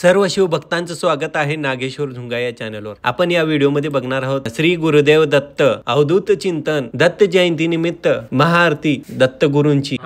सर्व शिवभक्तांचं स्वागत आहे नागेश्वर झुंगा या चॅनलवर। आपण या व्हिडिओमध्ये बघणार आहोत श्री गुरुदेव दत्त अवधूत चिंतन दत्त जयंती निमित्त महाआरती दत्त गुरूंची।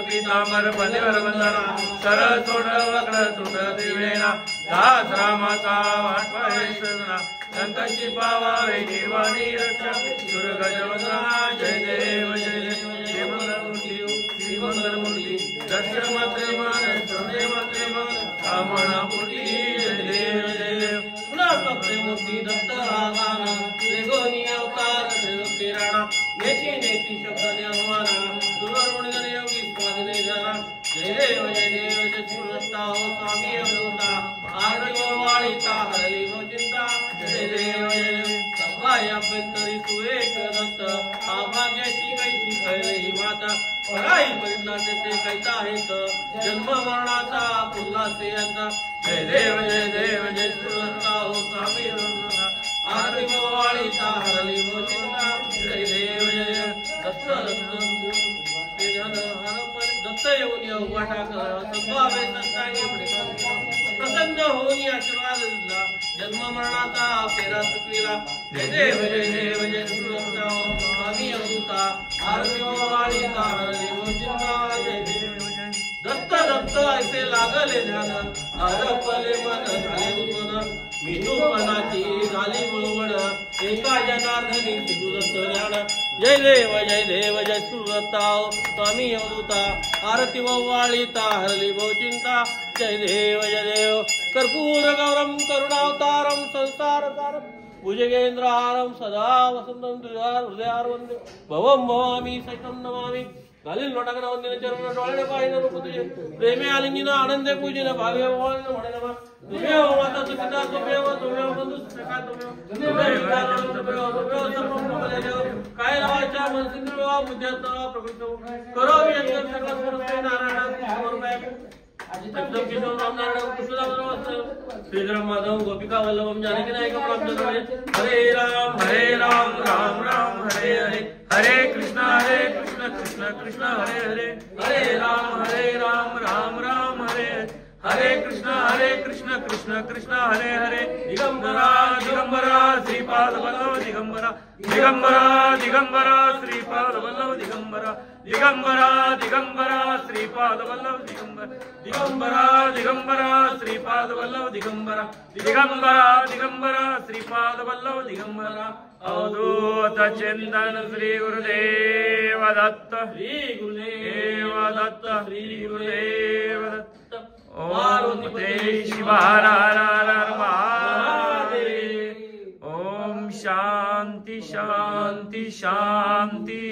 पीतांबर पल्लीवर वंदना सरळ तोंड वक्र तुंड दिवेना दास रामाचा वाटपाय सजना संकटी पावावे निर्वाणी रक्षा दुर्गज वंदना जय देव जय देव जय मंगलमूर्ती श्री मंगलमूर्ती दर्शन मात्रे मान सोने मात्रे मान कामना पूर्ती जय देव जय देव पुनः मूर्ती दत्त रागान त्रिगोनी अवतार त्रिलोकी राणा नेती नेती शब्द निर्माणा दुर्वरुण योगी स्वाधीन जरा जय देव जय सुरता हो स्वामी अवता आरती वाळीता हरली हो चिंता जय देव जय सभाय अभ्यंतरी तू एक दत्त आभाग्याची कैसी कैली माता पराई परिणाचे ते कैता हेत जन्म मरणाचा उल्हासे अंत जय देव जय सुरता हो स्वामी अवता आरती वाळीता हरली हो चिंता जय देव जय दत्त दत्त येऊन वाटा संभावे प्रसन्न होऊन आशीर्वाद दिला जन्म मरणाचा फेरा चुकविला जय देव जय स्वामी अवधूता आरती वाळीता हरली हो चिंता जय देव दत्त दत्त ऐसे लागले ध्यान हरपले मन झाले उद्वन मिठूपणाची झाली मुळवण एका जनार्दनी सिद्धू दत्त ज्ञान जय देव जय सुरताव स्वामी अवधूता आरती वाळीता हरली भो चिंता जय देव कर्पूर गौरम करुणावतारम संसार सारम भुजगेंद्रहारम सदा वसंतम हृदयार वंदे भवम भवामी सहितं नमामि घालील लोटाकना वंदने चरण डोळ्याने पाहिलं रूप तुझे प्रेमे आलिंगन आनंदे पूजिन भावे भवानी म्हणे नमः तुमेव माता सुपिता तुमेव बंधु सखा तुमेव काय लावायच्या मनसिंद्र बुद्ध्यात्मा प्रकृतो करो यज्ञ सकल सर्वते नारायण एकदम किशोर राम नारायण कृष्णदास श्रीराम माधव गोपिका वल्लभम जानकी नायक हरे राम राम राम हरे हरे हरे कृष्ण कृष्ण कृष्ण हरे हरे हरे राम राम राम हरे हरे कृष्ण कृष्ण हरे हरे दिगंबरा श्रीपाद वल्लभ दिगंबरा श्रीपाद वल्लभ दिगंबरा श्रीपाद वल्लभ दिगंबरा श्रीपाद वल्लभ दिगंबरा श्रीपाद वल्लभ दिगंबरा अवधूत चिंतन श्री गुरुदेव दत्त श्री गुरुदेव दत्त ओम जय शिवार महादेव ओम शांति शांति शांति।